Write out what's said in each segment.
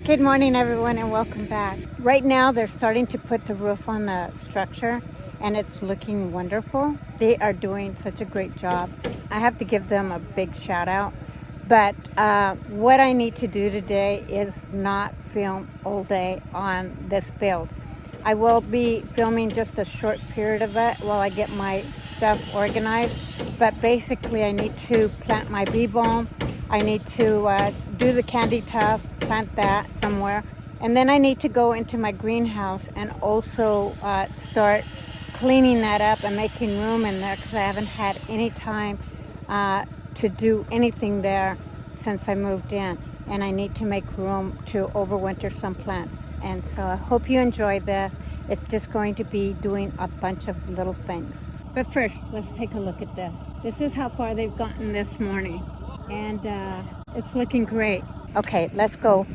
Good morning, everyone, and welcome back. Right now, they're starting to put the roof on the structure, and it's looking wonderful. They are doing such a great job. I have to give them a big shout out. But what I need to do today is not film all day on this build. I will be filming just a short period of it while I get my stuff organized. But basically, I need to plant my bee balm. I need to do the Candytuft, plant that somewhere. And then I need to go into my greenhouse and also start cleaning that up and making room in there because I haven't had any time to do anything there since I moved in. And I need to make room to overwinter some plants. And so I hope you enjoy this. It's just going to be doing a bunch of little things. But first, let's take a look at this. This is how far they've gotten this morning. And it's looking great. Okay, let's go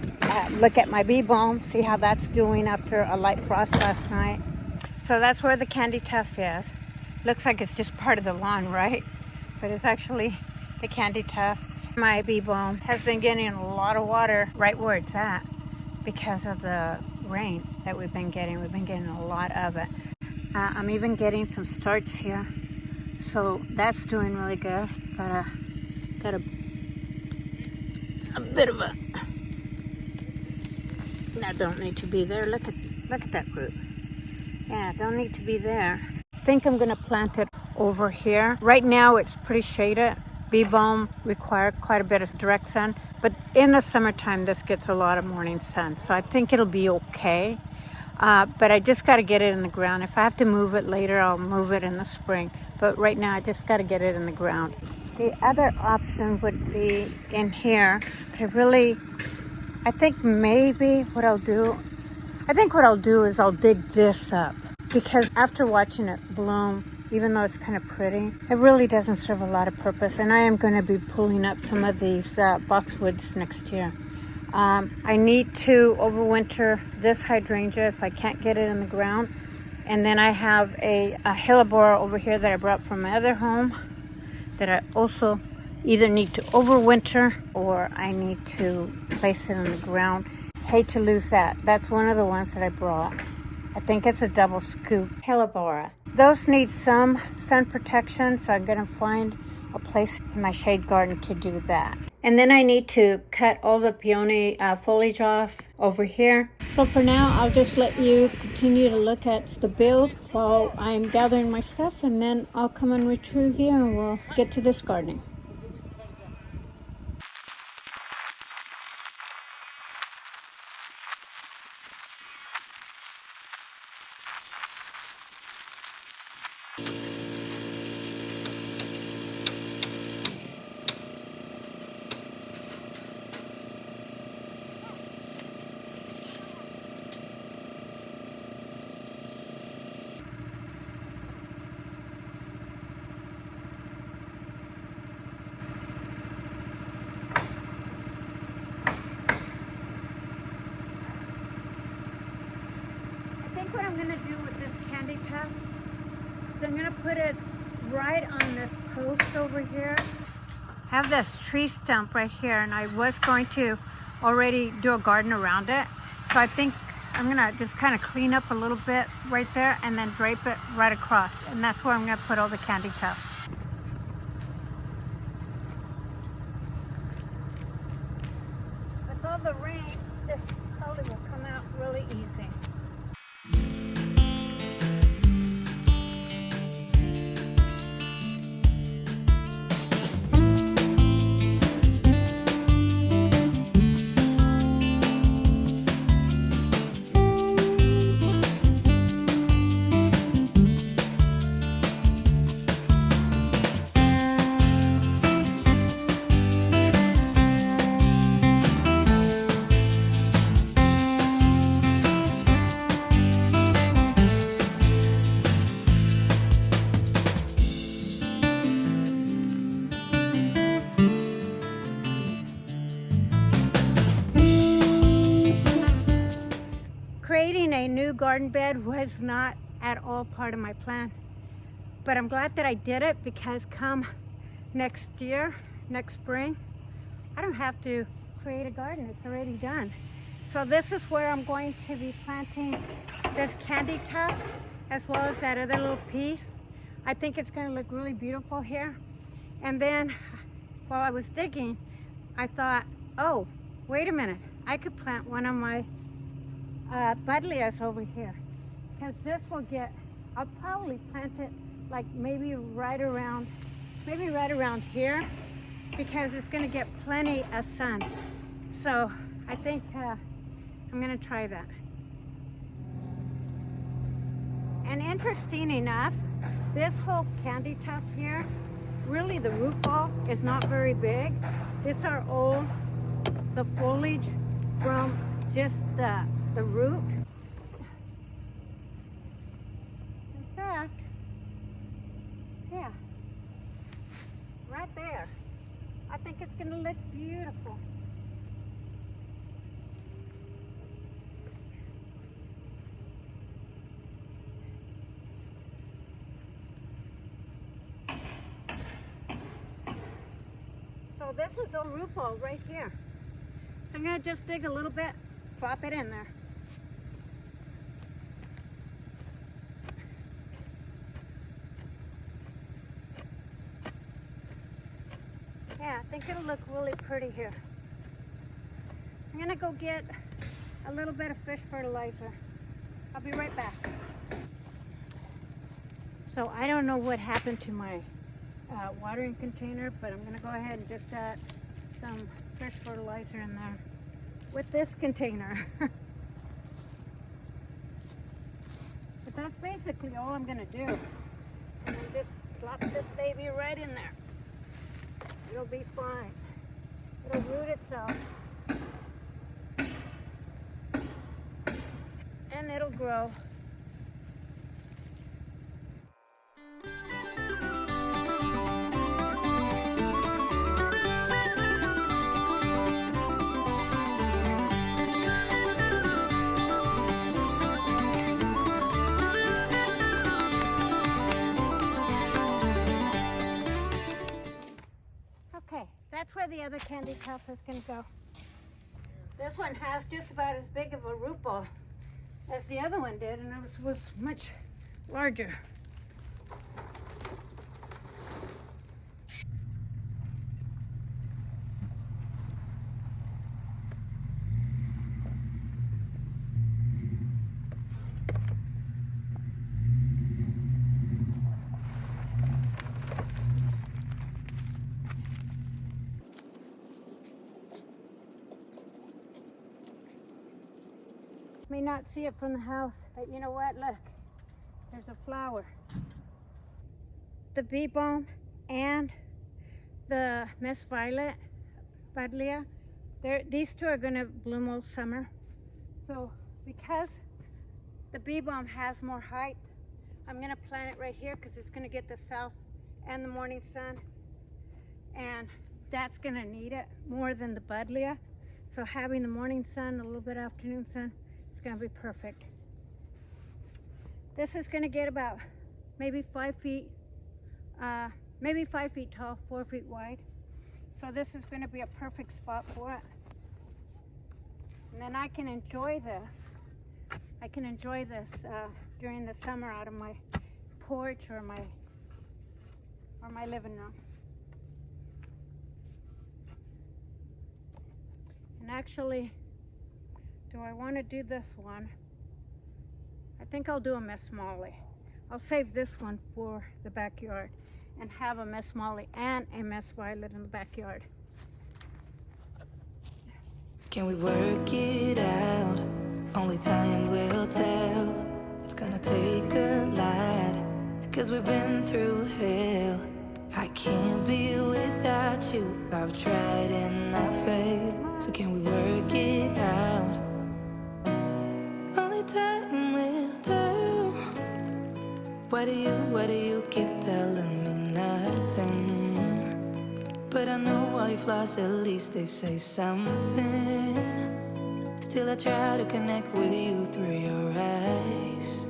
look at my bee balm, see how that's doing after a light frost last night. So that's where the Candytuft is. Looks like it's just part of the lawn, right? But it's actually the Candytuft. My bee balm has been getting a lot of water right where it's at because of the rain that we've been getting. We've been getting a lot of it. I'm even getting some starts here. So that's doing really good. But got a bit of a, that don't need to be there. Look at that root. Yeah, don't need to be there. I think I'm gonna plant it over here. Right now it's pretty shaded. Bee balm require quite a bit of direct sun, but in the summertime this gets a lot of morning sun, so I think it'll be okay. But I just got to get it in the ground. If I have to move it later, I'll move it in the spring. But right now I just got to get it in the ground. The other option would be in here. But I think maybe what I'll do is I'll dig this up. Because after watching it bloom, even though it's kind of pretty, it really doesn't serve a lot of purpose. And I am going to be pulling up some of these boxwoods next year. I need to overwinter this hydrangea if I can't get it in the ground. And then I have a hellebore over here that I brought from my other home that I also either need to overwinter or I need to place it in the ground. Hate to lose that. That's one of the ones that I brought. I think it's a double scoop hellebore. Those need some sun protection, so I'm gonna find a place in my shade garden to do that. And then I need to cut all the peony foliage off over here. So for now, I'll just let you continue to look at the build while I'm gathering my stuff, and then I'll come and retrieve you and we'll get to this gardening. What I'm going to do with this Candytuft is I'm going to put it right on this post over here. I have this tree stump right here, and I was going to already do a garden around it. So I think I'm going to just kind of clean up a little bit right there and then drape it right across. And that's where I'm going to put all the Candytuft. With all the rain, this probably will come out really easy. Creating a new garden bed was not at all part of my plan, but I'm glad that I did it because come next year, next spring, I don't have to create a garden. It's already done. So this is where I'm going to be planting this Candytuft as well as that other little piece. I think it's going to look really beautiful here. And then while I was digging, I thought, oh, wait a minute. I could plant one of my buddleias over here. Because this will get, I'll probably plant it like maybe right around here, because it's going to get plenty of sun. So I think I'm going to try that. And interesting enough, this whole Candytuft here, really the root ball is not very big. These are all the foliage from just the root. In fact, yeah, right there. I think it's going to look beautiful. So this is a root ball right here. So I'm going to just dig a little bit, plop it in there. Yeah, I think it'll look really pretty here. I'm going to go get a little bit of fish fertilizer. I'll be right back. So I don't know what happened to my watering container, but I'm going to go ahead and just add some fish fertilizer in there with this container. But that's basically all I'm going to do. And then just plop this baby right in there. It'll be fine. It'll root itself. And it'll grow. Okay, that's where the other Candytuft is going to go. This one has just about as big of a root ball as the other one did, and it was much larger. May not see it from the house, but you know what? Look, there's a flower. The bee balm and the Miss Violet buddleia, these two are going to bloom all summer. So because the bee balm has more height, I'm going to plant it right here because it's going to get the south and the morning sun, and that's going to need it more than the buddleia. So having the morning sun, a little bit of afternoon sun, it's going to be perfect. This is going to get about maybe 5 feet, maybe 5 feet tall, 4 feet wide. So this is going to be a perfect spot for it. And then I can enjoy this. I can enjoy this during the summer out of my porch or my living room. And actually, do I want to do this one? I think I'll do a Miss Molly. I'll save this one for the backyard and have a Miss Molly and a Miss Violet in the backyard. Can we work it out? Only time will tell. It's gonna take a lot, 'cause we've been through hell. I can't be without you. I've tried and I failed. So can we work it out? Only time will tell. Why do you keep telling me nothing? But I know all your flaws, at least they say something. Still I try to connect with you through your eyes.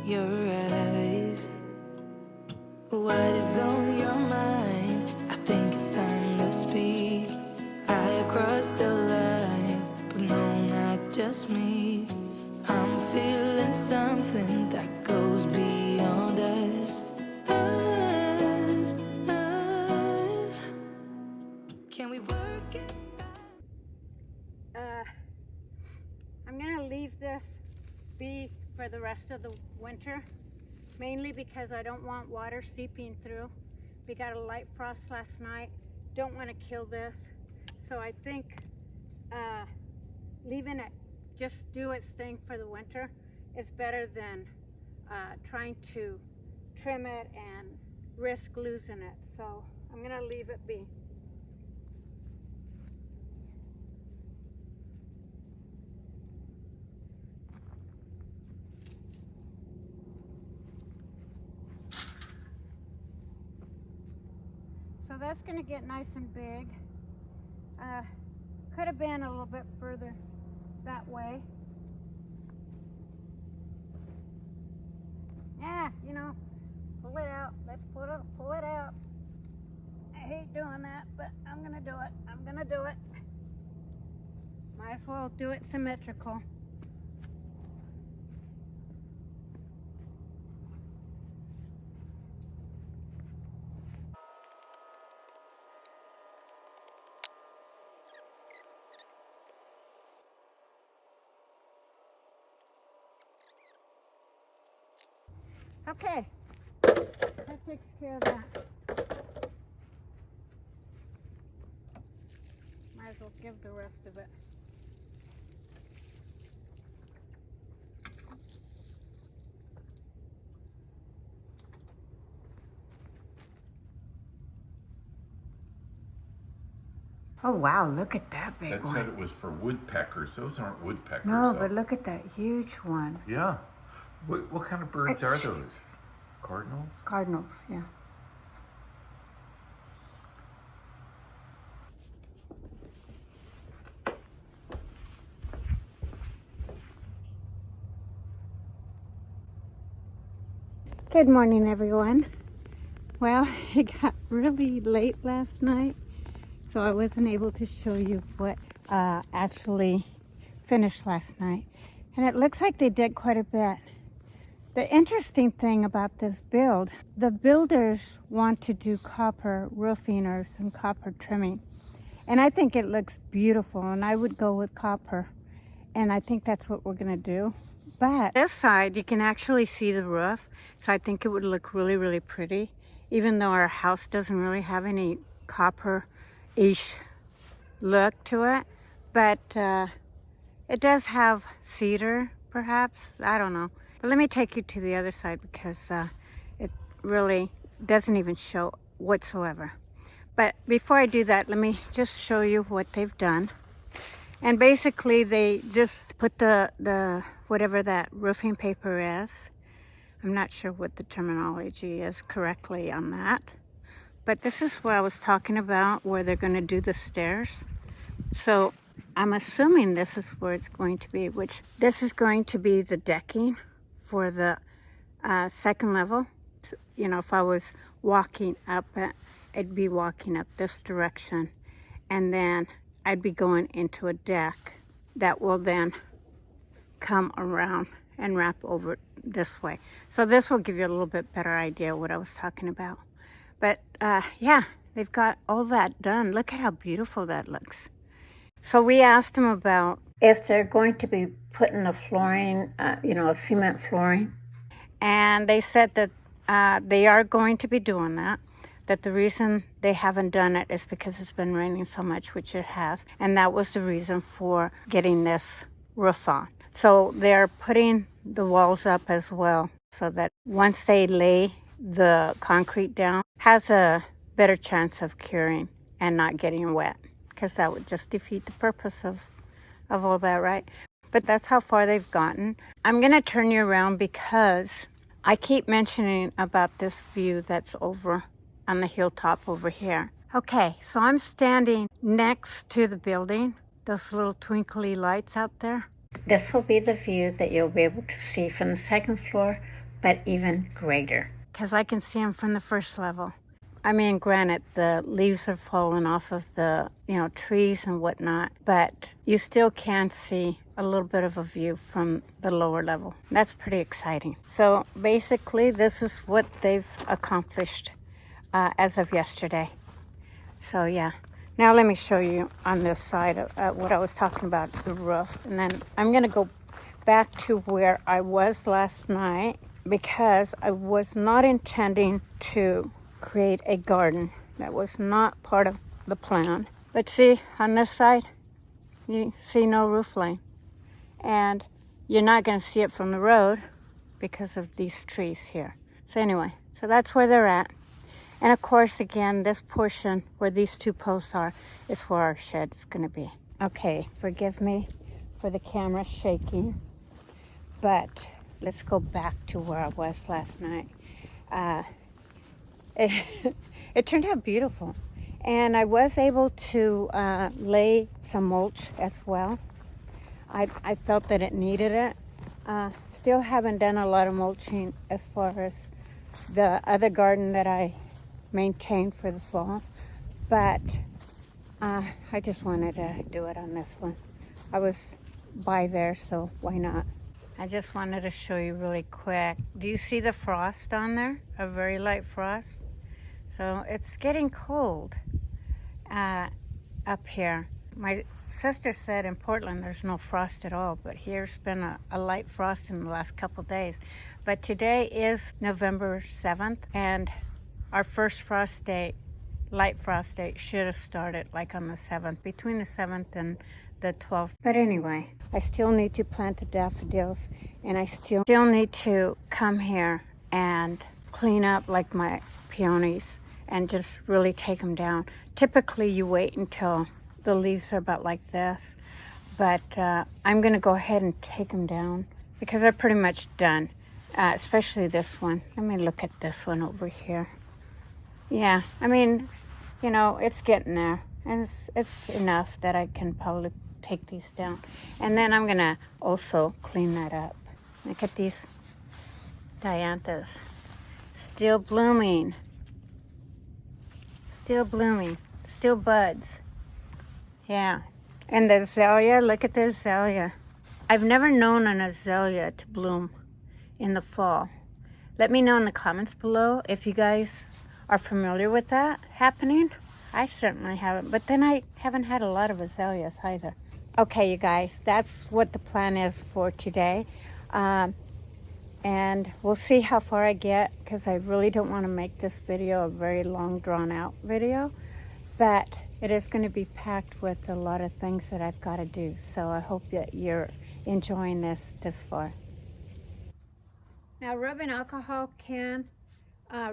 Your eyes. What is on your mind? I think it's time to speak. I have crossed the line, but no, not just me. I'm feeling something that goes beyond us. Us. Can we work it out? I'm gonna leave this be for the rest of the winter, mainly because I don't want water seeping through. We got a light frost last night. Don't want to kill this, so I think leaving it just do its thing for the winter is better than trying to trim it and risk losing it. So I'm gonna leave it be. So that's going to get nice and big. Could have been a little bit further that way. Yeah, you know, pull it out. Let's pull it out. I hate doing that, but I'm going to do it. I'm going to do it. Might as well do it symmetrical. Okay, that takes care of that. Might as well give the rest of it. Oh wow, look at that big one. That said it was for woodpeckers. Those aren't woodpeckers. No, though. but look at that huge one. Yeah. What kind of birds are those? Cardinals? Cardinals, yeah. Good morning, everyone. Well, it got really late last night, so I wasn't able to show you what actually finished last night. And it looks like they did quite a bit. The interesting thing about this build, the builders want to do copper roofing or some copper trimming. And I think it looks beautiful, and I would go with copper. And I think that's what we're gonna do. But this side, you can actually see the roof. So I think it would look really, really pretty, even though our house doesn't really have any copper-ish look to it. But it does have cedar, perhaps, I don't know. But let me take you to the other side because it really doesn't even show whatsoever. But before I do that, let me just show you what they've done. And basically they just put the whatever that roofing paper is. I'm not sure what the terminology is correctly on that. But this is what I was talking about, where they're going to do the stairs. So I'm assuming this is where it's going to be, which this is going to be the decking for the second level. So, you know, if I was walking up it, I'd be walking up this direction, and then I'd be going into a deck that will then come around and wrap over this way. So this will give you a little bit better idea of what I was talking about. But yeah, they've got all that done. Look at how beautiful that looks. So we asked them about if they're going to be putting the flooring, you know, cement flooring. And they said that they are going to be doing that. That the reason they haven't done it is because it's been raining so much, which it has. And that was the reason for getting this roof on. So they're putting the walls up as well, so that once they lay the concrete down, has a better chance of curing and not getting wet, because that would just defeat the purpose of all that, right? But that's how far they've gotten. I'm gonna turn you around because I keep mentioning about this view that's over on the hilltop over here. Okay, so I'm standing next to the building, those little twinkly lights out there. This will be the view that you'll be able to see from the second floor, but even greater, because I can see them from the first level. I mean, granted, the leaves are falling off of the, trees and whatnot, but you still can see a little bit of a view from the lower level. That's pretty exciting. So basically, this is what they've accomplished as of yesterday. So yeah. Now let me show you on this side of what I was talking about, the roof. And then I'm going to go back to where I was last night because I was not intending to create a garden. That was not part of the plan. But see, on this side, you see no roof line. And you're not going to see it from the road because of these trees here. So anyway, so that's where they're at. And of course, again, this portion where these two posts are is where our shed is going to be. Okay, forgive me for the camera shaking, but let's go back to where I was last night. It turned out beautiful. And I was able to lay some mulch as well. I felt that it needed it. Still haven't done a lot of mulching as far as the other garden that I maintained for the fall, but I just wanted to do it on this one. I was by there, so why not? I just wanted to show you really quick. Do you see the frost on there? A very light frost. So it's getting cold up here. My sister said in Portland there's no frost at all, but here's been a light frost in the last couple days. But today is November 7th, and our first frost date, light frost date, should have started like on the 7th, between the 7th and the 12th. But anyway, I still need to plant the daffodils, and I still need to come here and clean up like my peonies and just really take them down. Typically you wait until the leaves are about like this, but I'm gonna go ahead and take them down because they're pretty much done, especially this one. Let me look at this one over here. Yeah, I mean, it's getting there, and it's enough that I can probably take these down. And then I'm gonna also clean that up. Look at these dianthus, still blooming, still buds. Yeah, and the azalea, look at the azalea. I've never known an azalea to bloom in the fall. Let me know in the comments below if you guys are familiar with that happening. I certainly haven't, but then I haven't had a lot of azaleas either. Okay, you guys, that's what the plan is for today. And we'll see how far I get, because I really don't want to make this video a very long, drawn-out video. But it is going to be packed with a lot of things that I've got to do. So I hope that you're enjoying this far. Now, rubbing alcohol can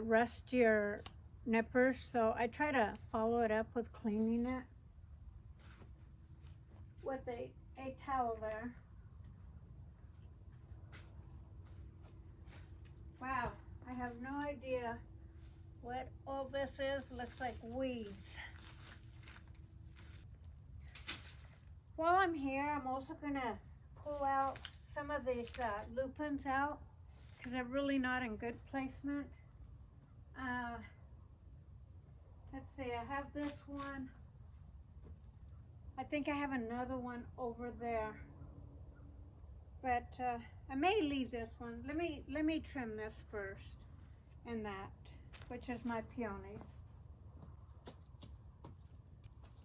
rust your nippers, so I try to follow it up with cleaning it with a towel there. Wow, I have no idea what all this is. Looks like weeds. While I'm here, I'm also gonna pull out some of these lupins out because they're really not in good placement. Let's see, I have this one. I think I have another one over there, but I may leave this one. Let me trim this first, and that, which is my peonies.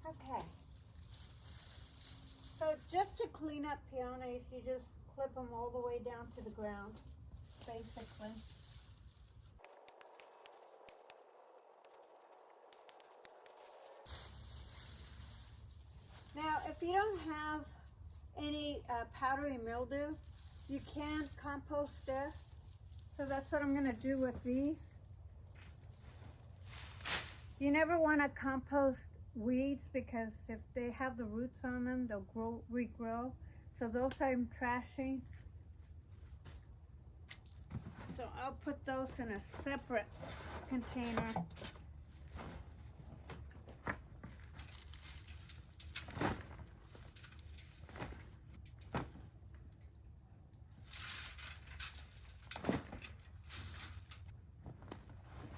Okay. So just to clean up peonies, you just clip them all the way down to the ground, basically. Now, if you don't have any powdery mildew, you can compost this. So that's what I'm going to do with these. You never want to compost weeds because if they have the roots on them, they'll regrow. So those I'm trashing. So I'll put those in a separate container.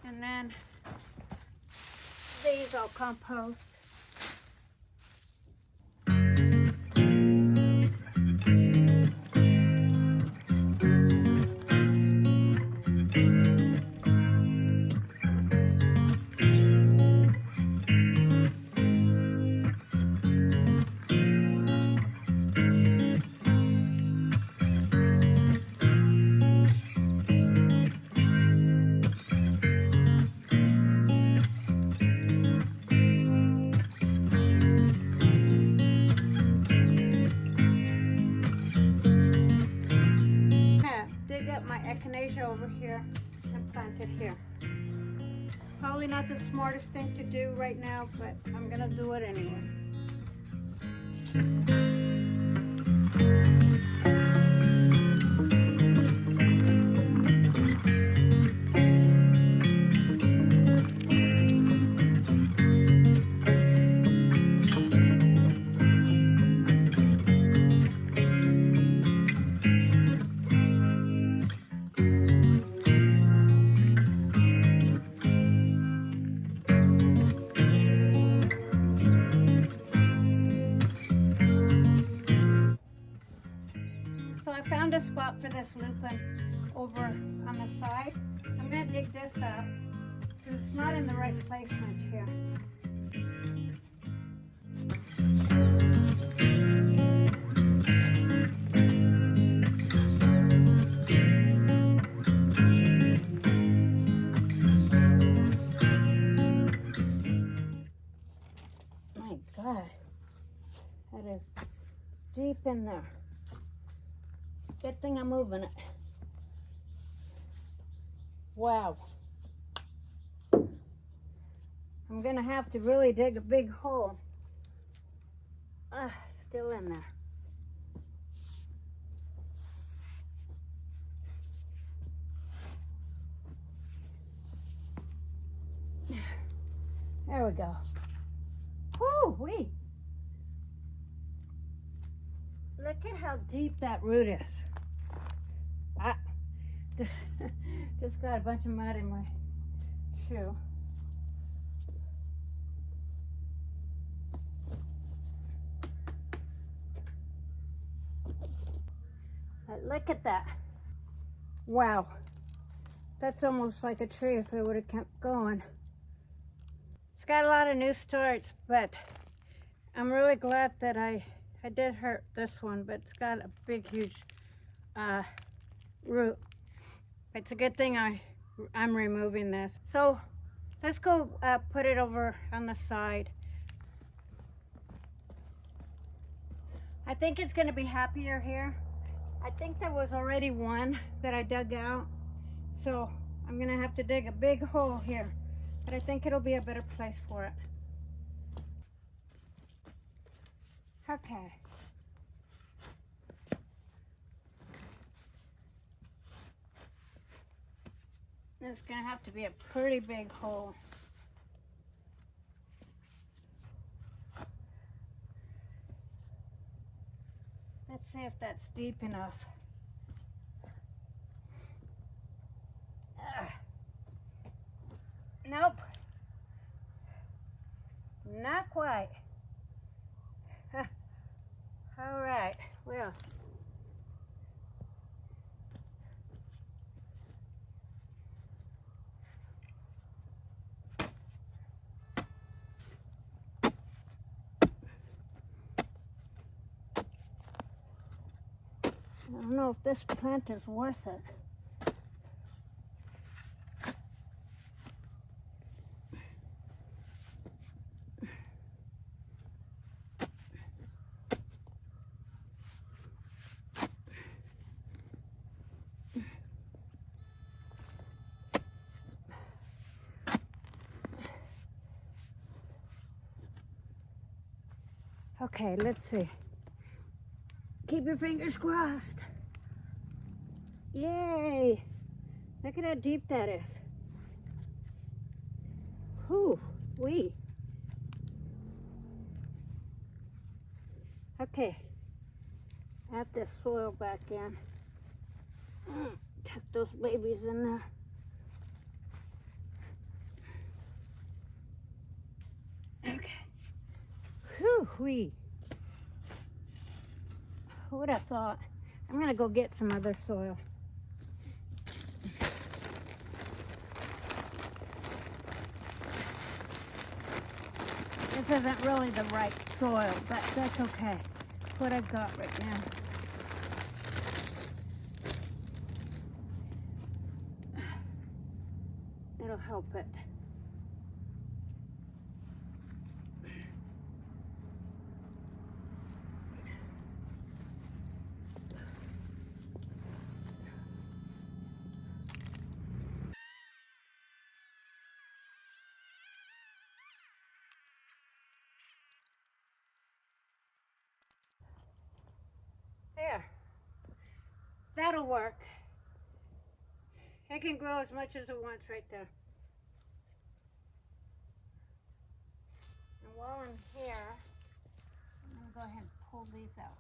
And then these I'll compost. Over here and plant it here. Probably not the smartest thing to do right now, but I'm gonna do it anyway. A spot for this lupin over on the side. I'm going to dig this up because it's not in the right placement here. My God, that is deep in there. Good thing I'm moving it. Wow. I'm gonna have to really dig a big hole. Still in there. There we go. Woo-wee. Look at how deep that root is. Just got a bunch of mud in my shoe. But look at that. Wow. That's almost like a tree if it would have kept going. It's got a lot of new starts, but I'm really glad that I did hurt this one, but it's got a big, huge root. It's a good thing I'm removing this. So let's go put it over on the side. I think it's going to be happier here. I think there was already one that I dug out, so I'm going to have to dig a big hole here, but I think it'll be a better place for it. Okay. This is going to have to be a pretty big hole. Let's see if that's deep enough. Nope. Not quite. All right, well. I don't know if this plant is worth it. Okay, let's see. Keep your fingers crossed. Yay! Look at how deep that is. Whoo-wee. Okay. Add this soil back in. Tuck those babies in there. Woo-wee. Who would have thought? I'm gonna go get some other soil. This isn't really the right soil, but that's okay. It's what I've got right now. It'll help it. There. That'll work. It can grow as much as it wants right there. And while I'm here, I'm going to go ahead and pull these out.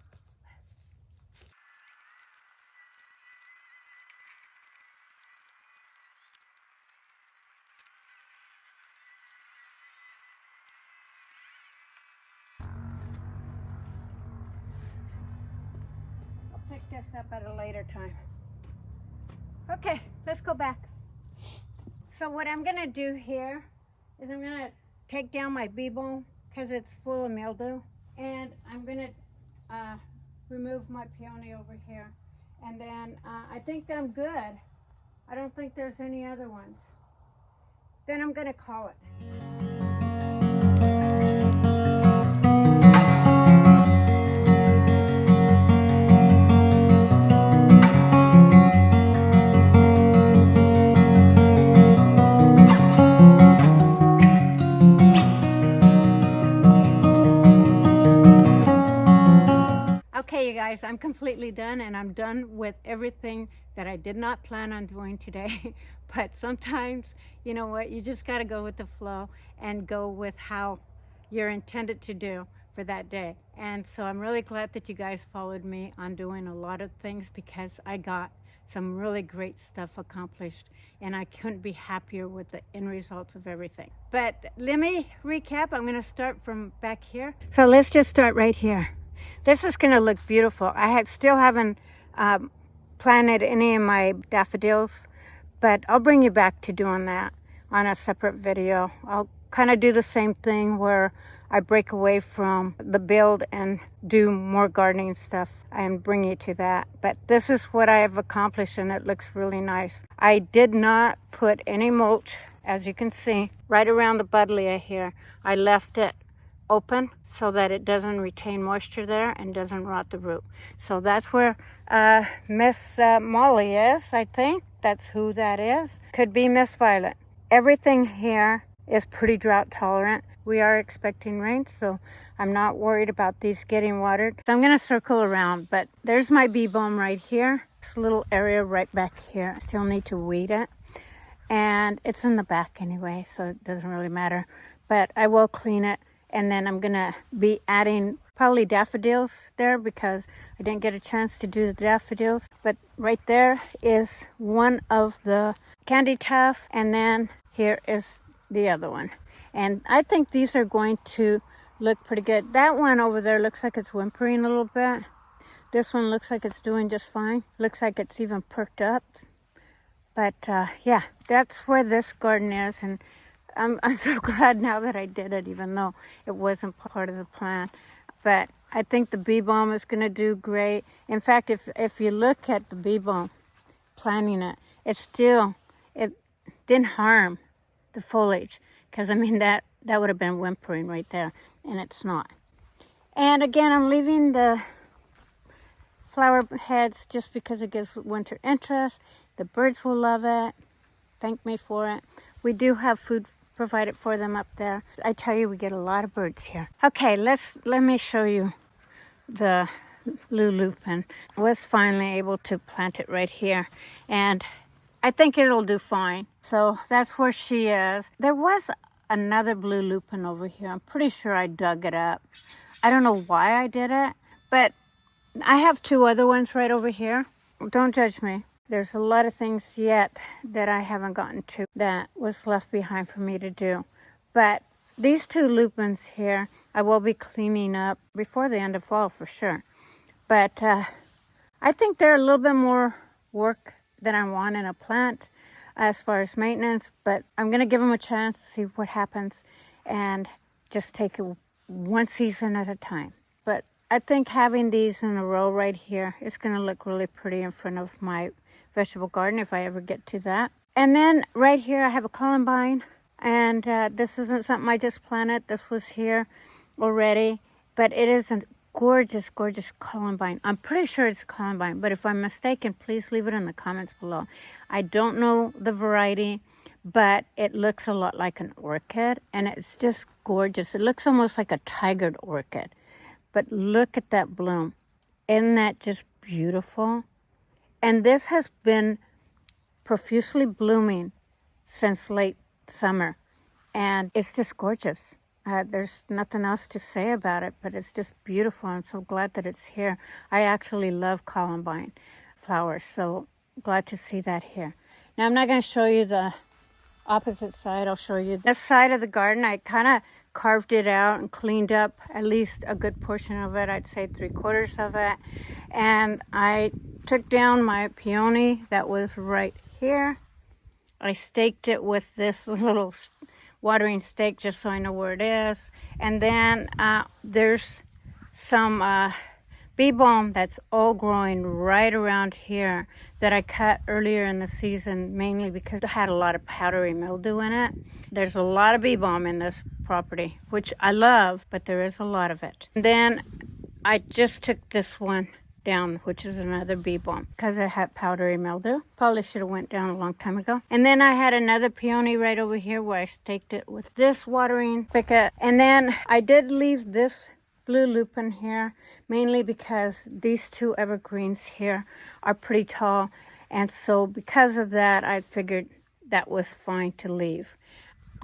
I'll pick this up at a later time. Okay, let's go back. So what I'm going to do here is I'm going to take down my bee balm because it's full of mildew, and I'm going to remove my peony over here, and then I think I'm good. I don't think there's any other ones. Then I'm going to call it. Okay, you guys, I'm completely done, and I'm done with everything that I did not plan on doing today. But sometimes, you know what, you just got to go with the flow and go with how you're intended to do for that day. And so I'm really glad that you guys followed me on doing a lot of things, because I got some really great stuff accomplished, and I couldn't be happier with the end results of everything. But let me recap. I'm going to start from back here. So let's just start right here. This is going to look beautiful. I still haven't planted any of my daffodils, but I'll bring you back to doing that on a separate video. I'll kind of do the same thing where I break away from the build and do more gardening stuff and bring you to that. But this is what I have accomplished, and it looks really nice. I did not put any mulch, as you can see, right around the buddleia here. I left it open so that it doesn't retain moisture there and doesn't rot the root. So that's where Miss Molly is, I think. That's who that is. Could be Miss Violet. Everything here is pretty drought tolerant. We are expecting rain, so I'm not worried about these getting watered. So I'm going to circle around, but there's my bee balm right here. This little area right back here. I still need to weed it, and it's in the back anyway, so it doesn't really matter. But I will clean it. And then I'm going to be adding probably daffodils there, because I didn't get a chance to do the daffodils. But right there is one of the Candytuft, and then here is the other one. And I think these are going to look pretty good. That one over there looks like it's whimpering a little bit. This one looks like it's doing just fine. Looks like it's even perked up. But yeah, that's where this garden is. And I'm so glad now that I did it, even though it wasn't part of the plan. But I think the bee balm is going to do great. In fact, if you look at the bee balm, planting it, it didn't harm the foliage. Because, I mean, that would have been whimpering right there, and it's not. And again, I'm leaving the flower heads just because it gives winter interest. The birds will love it. Thank me for it. We do have food provided for them up there. I tell you, we get a lot of birds here. Okay, let me show you the lupin. I was finally able to plant it right here, and I think it'll do fine. So that's where she is. There was another blue lupin over here. I'm pretty sure I dug it up. I don't know why I did it, but I have two other ones right over here. Don't judge me. There's a lot of things yet that I haven't gotten to that was left behind for me to do. But these two lupins here, I will be cleaning up before the end of fall for sure. But I think they're a little bit more work than I want in a plant as far as maintenance, but I'm going to give them a chance to see what happens and just take it one season at a time. But I think having these in a row right here is going to look really pretty in front of my vegetable garden if I ever get to that. And then right here I have a columbine, and this isn't something I just planted. This was here already, but it is a gorgeous, gorgeous columbine. I'm pretty sure it's a columbine, but if I'm mistaken, please leave it in the comments below. I don't know the variety, but it looks a lot like an orchid, and it's just gorgeous. It looks almost like a tigered orchid, but look at that bloom. Isn't that just beautiful? And this has been profusely blooming since late summer, and it's just gorgeous. There's nothing else to say about it, but it's just beautiful. I'm so glad that it's here. I actually love columbine flowers, so glad to see that here. Now, I'm not going to show you the opposite side. I'll show you this side of the garden. I kind of carved it out and cleaned up at least a good portion of it. I'd say 3/4 of it. And I took down my peony that was right here. I staked it with this little watering stake just so I know where it is. And then there's some bee balm that's all growing right around here that I cut earlier in the season, mainly because it had a lot of powdery mildew in it. There's a lot of bee balm in this property, which I love, but there is a lot of it. And then I just took this one down, which is another bee balm, because it had powdery mildew. Probably should have went down a long time ago. And then I had another peony right over here where I staked it with this watering spigot. And then I did leave this blue lupin here, mainly because these two evergreens here are pretty tall. And so because of that, I figured that was fine to leave.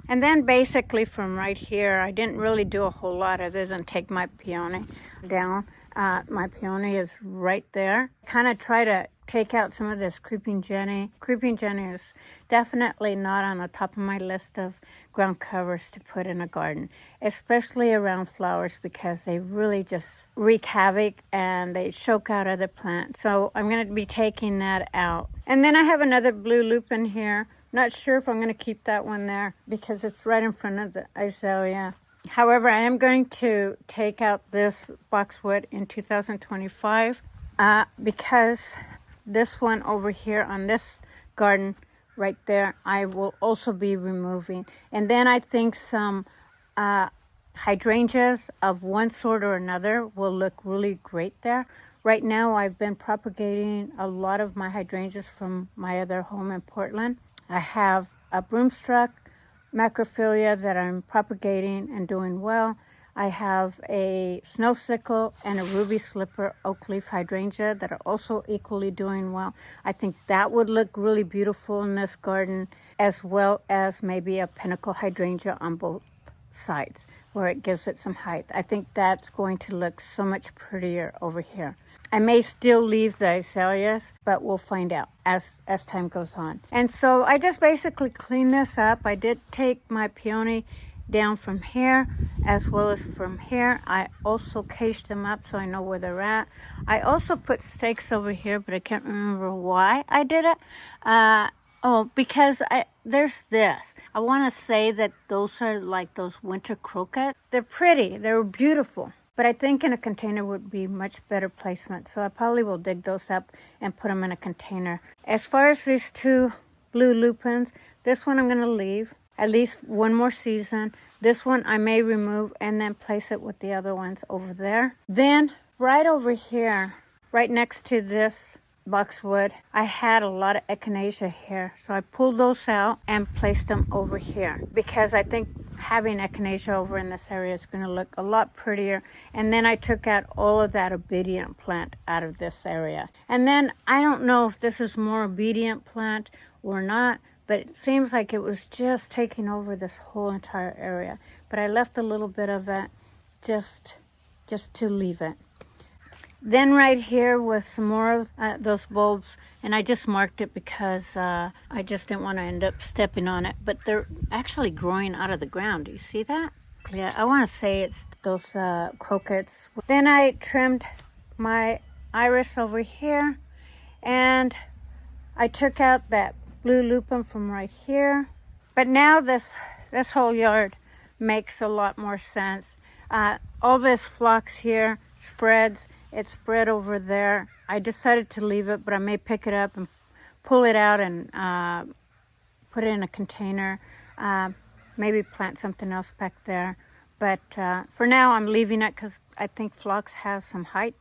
And then basically from right here, I didn't really do a whole lot other than take my peony down. My peony is right there. Kind of try to take out some of this creeping Jenny. Creeping Jenny is definitely not on the top of my list of ground covers to put in a garden, especially around flowers, because they really just wreak havoc and they choke out other plants. So I'm going to be taking that out. And then I have another blue lupin here. Not sure if I'm going to keep that one there because it's right in front of the azalea. However, I am going to take out this boxwood in 2025 because this one over here on this garden right there, I will also be removing. And then I think some hydrangeas of one sort or another will look really great there. Right now, I've been propagating a lot of my hydrangeas from my other home in Portland. I have a broomstruck macrophilia that I'm propagating and doing well. I have a snow sickle and a ruby slipper oak leaf hydrangea that are also equally doing well. I think that would look really beautiful in this garden, as well as maybe a pinnacle hydrangea on both sides where it gives it some height. I think that's going to look so much prettier over here. I may still leave the azaleas, but we'll find out as time goes on. And so I just basically cleaned this up. I did take my peony down from here as well as from here. I also caged them up so I know where they're at. I also put stakes over here, but I can't remember why I did it. Because there's this. I want to say that those are like those winter croquettes. They're pretty. They're beautiful. But I think in a container would be much better placement. So I probably will dig those up and put them in a container. As far as these two blue lupins, this one I'm going to leave at least one more season. This one I may remove and then place it with the other ones over there. Then right over here, right next to this boxwood, I had a lot of echinacea here. So I pulled those out and placed them over here because I think having echinacea over in this area is going to look a lot prettier. And then I took out all of that obedient plant out of this area. And then I don't know if this is more obedient plant or not, but it seems like it was just taking over this whole entire area. But I left a little bit of it just to leave it. Then right here was some more of those bulbs, and I just marked it because I just didn't want to end up stepping on it. But they're actually growing out of the ground. Do you see that? exactly. I want to say it's those croquets. Then I trimmed my iris over here, and I took out that blue lupin from right here. But now this whole yard makes a lot more sense. All this phlox here spreads. It's spread over there. I decided to leave it, but I may pick it up and pull it out and put it in a container. Maybe plant something else back there. But for now, I'm leaving it because I think phlox has some height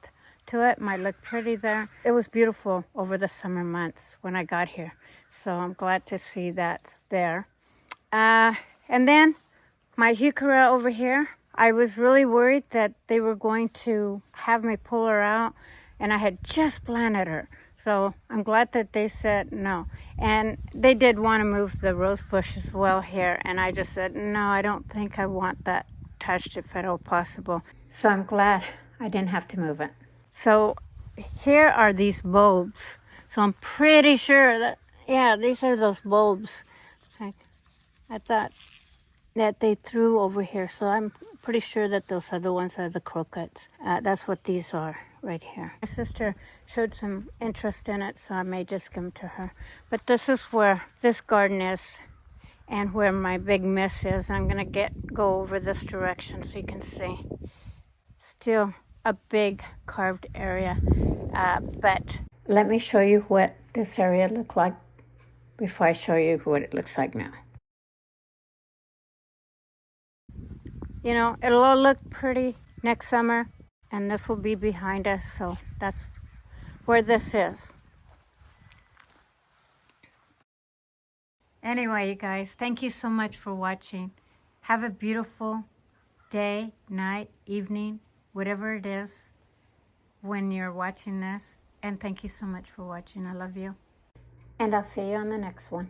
to it. Might look pretty there. It was beautiful over the summer months when I got here. So I'm glad to see that's there. And then my heuchera over here. I was really worried that they were going to have me pull her out, and I had just planted her. So I'm glad that they said no. And they did want to move the rose bush as well here, and I just said, no, I don't think I want that touched if at all possible. So I'm glad I didn't have to move it. So here are these bulbs. So I'm pretty sure that, yeah, these are those bulbs. I thought that they threw over here. So I'm pretty sure that those are the ones that are the croquets. That's what these are right here. My sister showed some interest in it, so I may just give them to her. But this is where this garden is and where my big miss is. I'm gonna go over this direction so you can see. Still a big carved area, but let me show you what this area looked like before I show you what it looks like now. You know, it'll all look pretty next summer, and this will be behind us, so that's where this is. Anyway, you guys, thank you so much for watching. Have a beautiful day, night, evening, whatever it is when you're watching this. And thank you so much for watching. I love you. And I'll see you on the next one.